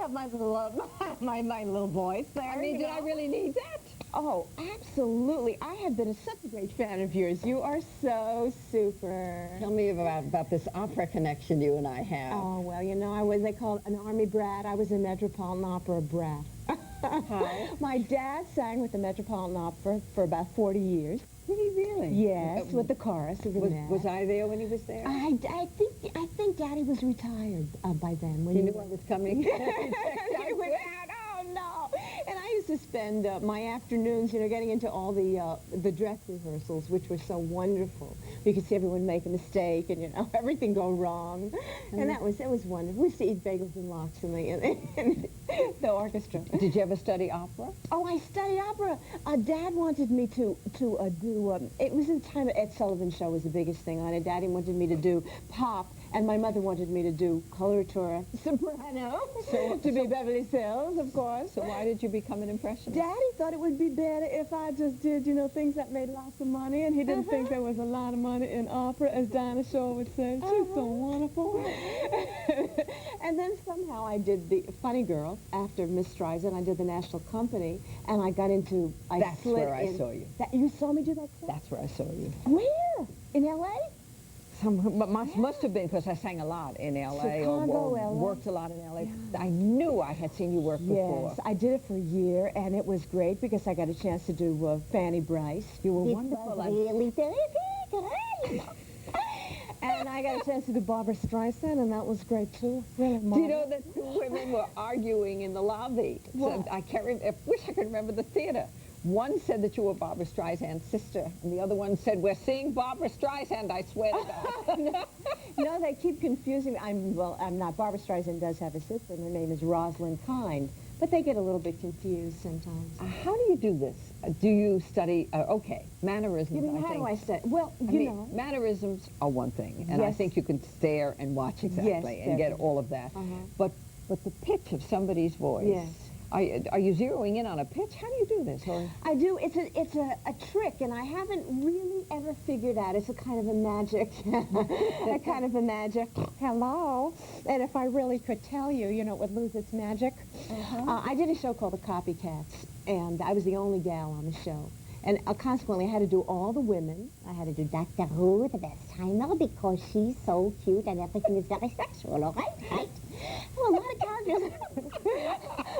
have my little, my little voice there. I mean, did I really need that? Oh, absolutely. I have been such a great fan of yours. You are so super. Tell me about this opera connection you and I have. Oh, well, you know, they called an army brat. I was a Metropolitan Opera brat. How? My dad sang with the Metropolitan Opera for about 40 years. Did he really? Yes, with the chorus of the was I there when he was there? I think Daddy was retired by then. When he knew I was coming. He went out, oh no! And I used to spend my afternoons, you know, getting into all the dress rehearsals, which were so wonderful. You could see everyone make a mistake, and you know everything go wrong, and it was wonderful. We used to eat bagels and lox in the orchestra. Did you ever study opera? Oh, I studied opera. Dad wanted me to do. It was in the time Ed Sullivan's show was the biggest thing on it. Daddy wanted me to do pop, and my mother wanted me to do coloratura, soprano, to be Beverly Sills, of course. So why did you become an impressionist? Daddy thought it would be better if I just did, you know, things that made lots of money, and he didn't think there was a lot of money in opera, as Dinah Shaw would say. She's so wonderful. And then somehow I did the Funny Girl after Miss Streisand. I did the National Company, and I got into. That's where I saw you. You saw me do that? That's where I saw you. Where? In L.A.? Must have been because I sang a lot in L.A. Chicago, or LA. Worked a lot in L.A. Yeah. I knew I had seen you work before. Yes, I did it for a year, and it was great because I got a chance to do Fanny Bryce. You were wonderful. It was really very good. And I got a chance to do Barbara Streisand, and that was great, too. Really, do you know that two women were arguing in the lobby? So I wish I could remember the theater. One said that you were Barbara Streisand's sister, and the other one said, "We're seeing Barbara Streisand, I swear to God." No, they keep confusing me. I'm not. Barbara Streisand does have a sister, and her name is Rosalind Kind, but they get a little bit confused sometimes. How do you do this? Do you study, mannerisms, You mean, how do I study? Well, you know. Mannerisms are one thing, and I think you can stare and watch exactly and get all of that. But the pitch of somebody's voice. Yes. Are you zeroing in on a pitch? How do you do this? Or? I do. It's a trick, and I haven't really ever figured out. It's a kind of a magic, a kind of a magic. Hello. And if I really could tell you, you know, it would lose its magic. I did a show called The Copycats, and I was the only gal on the show. And consequently, I had to do all the women. I had to do Dr. Who, the best timer, because she's so cute and everything is very sexual, all right? Right? Well, a lot of characters.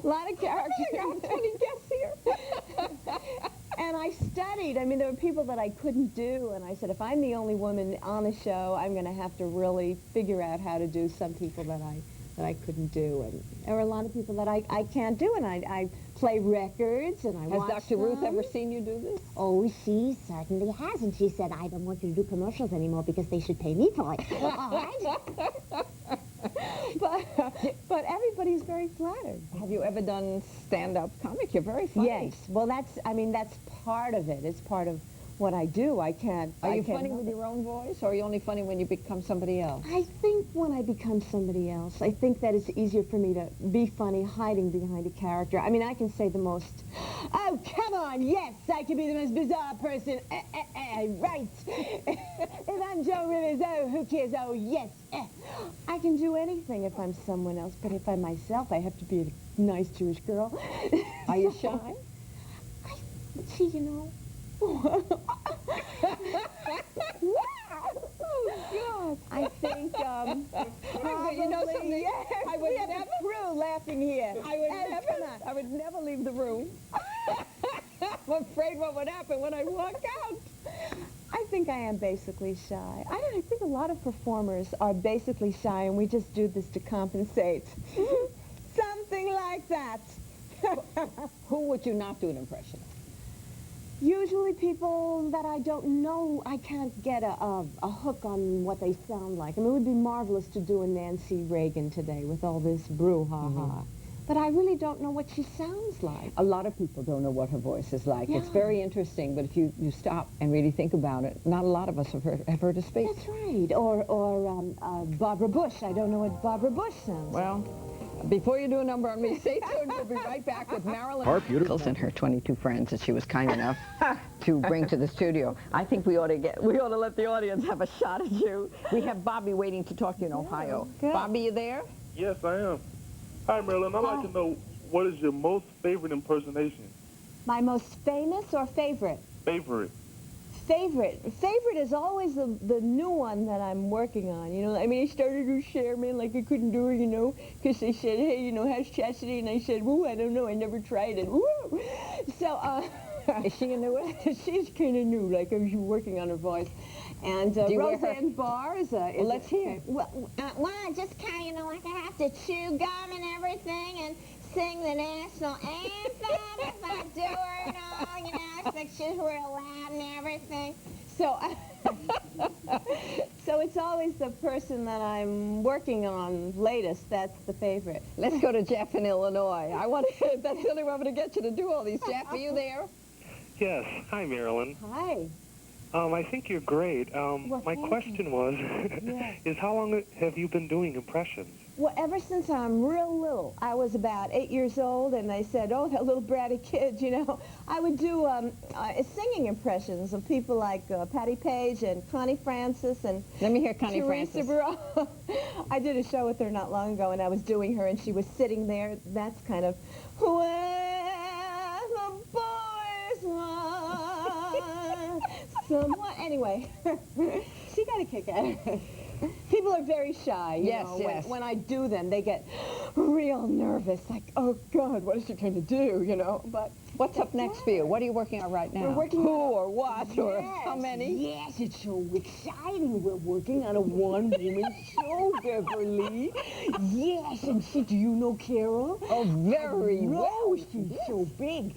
A lot of characters. I got 20 guests here. And I studied. I mean, there were people that I couldn't do, and I said, if I'm the only woman on the show, I'm going to have to really figure out how to do some people that I couldn't do. And there are a lot of people that I can't do, and I play records, and I watch Has Dr. Ruth ever seen you do this? Oh, she certainly has, and she said, I don't want you to do commercials anymore because they should pay me for it. All right? But everybody's very flattered. Have you ever done stand-up comic? You're very funny. Yes. Well, that's part of it. It's part of what I do. I can't. Are you funny with your own voice, or are you only funny when you become somebody else? I think when I become somebody else, I think that it's easier for me to be funny hiding behind a character. I mean, I can say the most, oh, come on, yes, I can be the most bizarre person, right. If I'm Joe Rivers, oh, who cares, oh, yes. I can do anything if I'm someone else, but if I'm myself, I have to be a nice Jewish girl. Are you shy? See, you know. Wow! Oh, God. I think, you know something? Yes, I would we have never, a crew laughing here. I would never leave the room. I'm afraid what would happen when I walk out. I think I am basically shy. I think a lot of performers are basically shy, and we just do this to compensate. Something like that. Who would you not do an impression of? Usually people that I don't know, I can't get a hook on what they sound like. I mean, it would be marvelous to do a Nancy Reagan today with all this brouhaha. But I really don't know what she sounds like. A lot of people don't know what her voice is like. Yeah. It's very interesting, but if you stop and really think about it, not a lot of us have heard her speak. That's right. Or Barbara Bush. I don't know what Barbara Bush sounds like. Well, before you do a number on me, stay tuned. We'll be right back with Marilyn Michaels and her 22 friends that she was kind enough to bring to the studio. I think we ought to let the audience have a shot at you. We have Bobby waiting to talk to you in Ohio. Good. Bobby, you there? Yes, I am. Hi, Marilyn. I'd like to know, what is your most favorite impersonation? My most famous or favorite? Favorite. Favorite is always the new one that I'm working on. You know, I mean, I started with Sherman, like I couldn't do her, you know, because they said, hey, you know, how's Chastity? And I said, woo, I don't know, I never tried it. Woo! So, Is she a new one? she's kind of new, like I was working on her voice. And Roseanne Barr is a... Well, let's hear. Well, I just kind of, you know, like I have to chew gum and everything and sing the national anthem if I do her and all, you know, it's like she's real loud and everything. So, so it's always the person that I'm working on latest that's the favorite. Let's go to Jeff in Illinois. That's the only way I'm going to get you to do all these. Jeff, are you there? Yes. Hi, Marilyn. Hi. I think you're great. My question was, is how long have you been doing impressions? Well, ever since I'm real little. I was about 8 years old, and they said, oh, that little bratty kid, you know. I would do singing impressions of people like Patti Page and Connie Francis and Let me hear Connie Teresa Francis. Burrell. I did a show with her not long ago, and I was doing her, and she was sitting there. That's kind of, where the boys run. Somewhat. Anyway, she got a kick out of it. People are very shy, you know. Yes. When I do them, they get real nervous, like, oh, God, what is she going to do, you know? But What's up next for you? What are you working on right now? We're working Who on or what or how many? Yes, it's so exciting. We're working on a one-woman show, Beverly. Yes, and do you know Carol? Oh, very well. Oh, she's so big.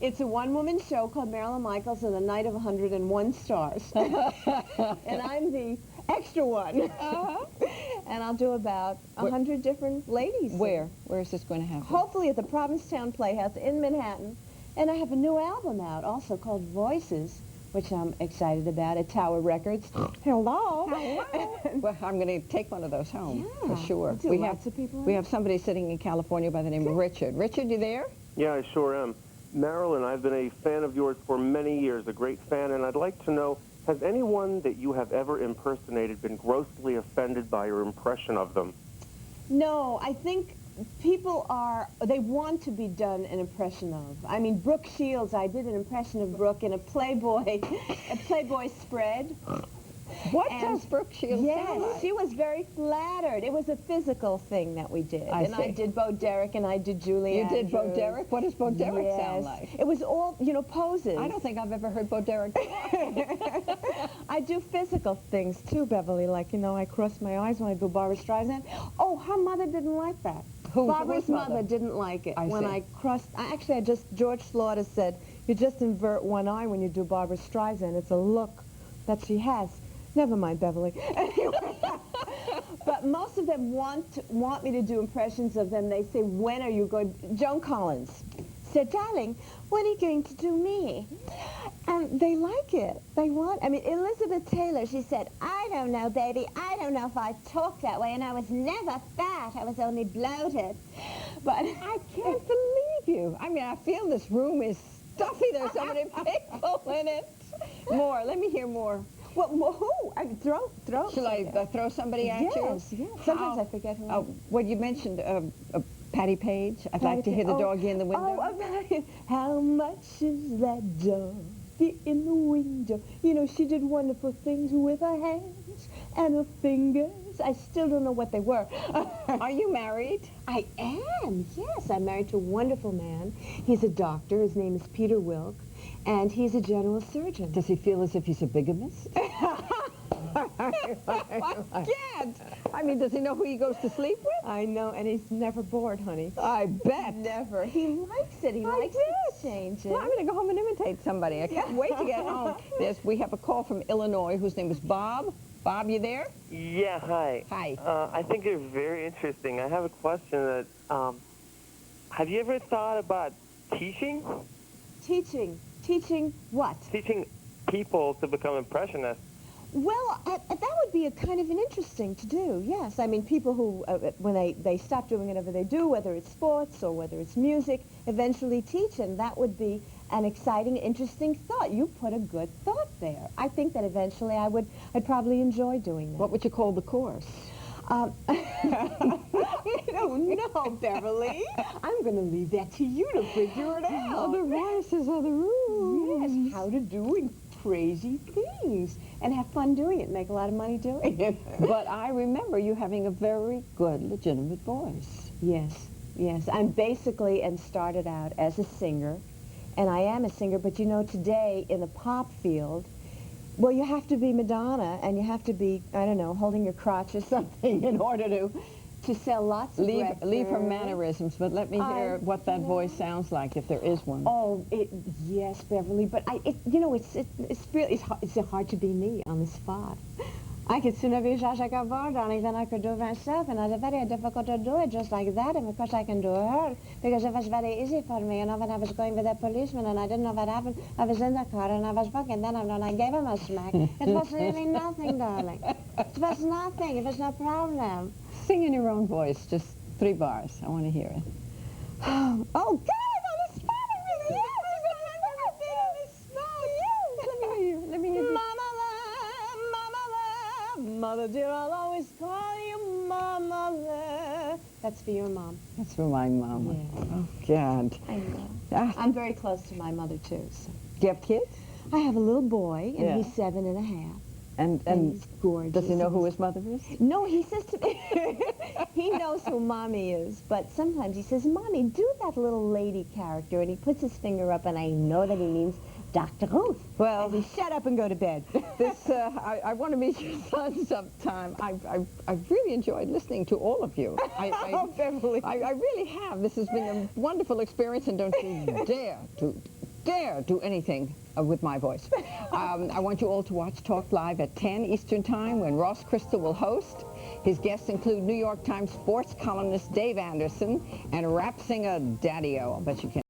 It's a one-woman show called Marilyn Michaels and the Night of 101 Stars. And I'm the extra one. And I'll do about 100 different ladies. Where? Where is this going to happen? Hopefully at the Provincetown Playhouse in Manhattan. And I have a new album out also called Voices, which I'm excited about at Tower Records. Hello. Well, I'm going to take one of those home for Yeah, sure. do lots of people We have somebody sitting in California by the name of Richard. Richard, you there? Yeah, I sure am. Marilyn, I've been a fan of yours for many years, a great fan, and I'd like to know, has anyone that you have ever impersonated been grossly offended by your impression of them? No, I think people they want to be done an impression of. I mean, Brooke Shields, I did an impression of Brooke in a Playboy spread. What And- does Brooke Shields sound Yes, like? she was very flattered. It was a physical thing that we did. I and I see. did Bo Derek and I did Julie You did Bo Andrews. Derek? What does Bo Derek Yes. sound like? It was all, you know, poses. I don't think I've ever heard Bo Derek. I do physical things too, Beverly. Like, you know, I cross my eyes when I do Barbra Streisand. Oh, her mother didn't like that. Barbara's whose mother? mother didn't like it. I when see. I crossed, George Slaughter said, you just invert one eye when you do Barbra Streisand. It's a look that she has. Never mind, Beverly. But most of them want me to do impressions of them. They say, when are you going? Joan Collins said, darling, when are you going to do me? And they like it. They want, I mean, Elizabeth Taylor, she said, I don't know, baby. I don't know if I talk that way. And I was never fat. I was only bloated. But I can't believe you. I mean, I feel this room is stuffy. There's so many people in it. More. Let me hear more. well, who? I mean, throw. Shall I throw somebody at you? Yes. Sometimes I forget who. Well, you mentioned Patti Page. I'd like to hear the doggy in the window. Oh, about it. How much is that doggy in the window? You know, she did wonderful things with her hands and her fingers. I still don't know what they were. Are you married? I am, yes. I'm married to a wonderful man. He's a doctor. His name is Peter Wilk, and he's a general surgeon. Does he feel as if he's a bigamist? I can't. I mean, does he know who he goes to sleep with? I know, and he's never bored, honey. I bet. Never. He likes it. He likes to change it. Well, I'm going to go home and imitate somebody. I can't wait to get home. We have a call from Illinois whose name is Bob. Bob, you there? Yeah, hi. Hi. I think you're very interesting. I have a question that, have you ever thought about teaching? Teaching what? Teaching people to become impressionists? Well, that would be a kind of an interesting to do, yes. I mean, people who, when they stop doing whatever they do, whether it's sports or whether it's music, eventually teach, and that would be an exciting, interesting thought. You put a good thought there. I think that eventually I'd probably enjoy doing that. What would you call the course? I don't Oh, Beverly, I'm going to leave that to you to figure it out. Other voices, other rules. Yes, how to do crazy things and have fun doing it, make a lot of money doing it. But I remember you having a very good, legitimate voice. Yes, yes. I'm basically and started out as a singer, and I am a singer, but you know, today in the pop field, well, you have to be Madonna, and you have to be, I don't know, holding your crotch or something in order to sell lots of records. Leave her mannerisms, but let me hear what that voice sounds like, if there is one. Oh, yes, Beverly, but you know, it's really, it's hard to be me on the spot. I could soon have been Jacques darling, then I could do myself, and it's very difficult to do it just like that, and of course I can do her, because it was very easy for me, you know, when I was going with that policeman, and I didn't know what happened, I was in the car, and I was walking, then I gave him a smack. It was really nothing, darling. It was nothing, it was no problem. Sing in your own voice, just 3 bars. I want to hear it. Oh, God, I'm on the spot, I really am. Let me hear you. Mama love, Mother dear, I'll always call you Mama love. That's for your mom. That's for my mama. Yeah. Oh, God. I know. I'm very close to my mother, too. So. Do you have kids? I have a little boy, and Yeah. he's 7.5. And He's gorgeous. does he know who his mother is? No, he says to me, he knows who Mommy is, but sometimes he says, Mommy, do that little lady character, and he puts his finger up, and I know that he means Dr. Ruth. Well, and he shut up and go to bed. This, I want to meet your son sometime. I've really enjoyed listening to all of you. Oh, Beverly. I really have. This has been a wonderful experience, and don't you dare do anything with my voice. I want you all to watch Talk Live at 10 Eastern Time when Ross Crystal will host. His guests include New York Times sports columnist Dave Anderson and rap singer Daddy-O. I bet you can.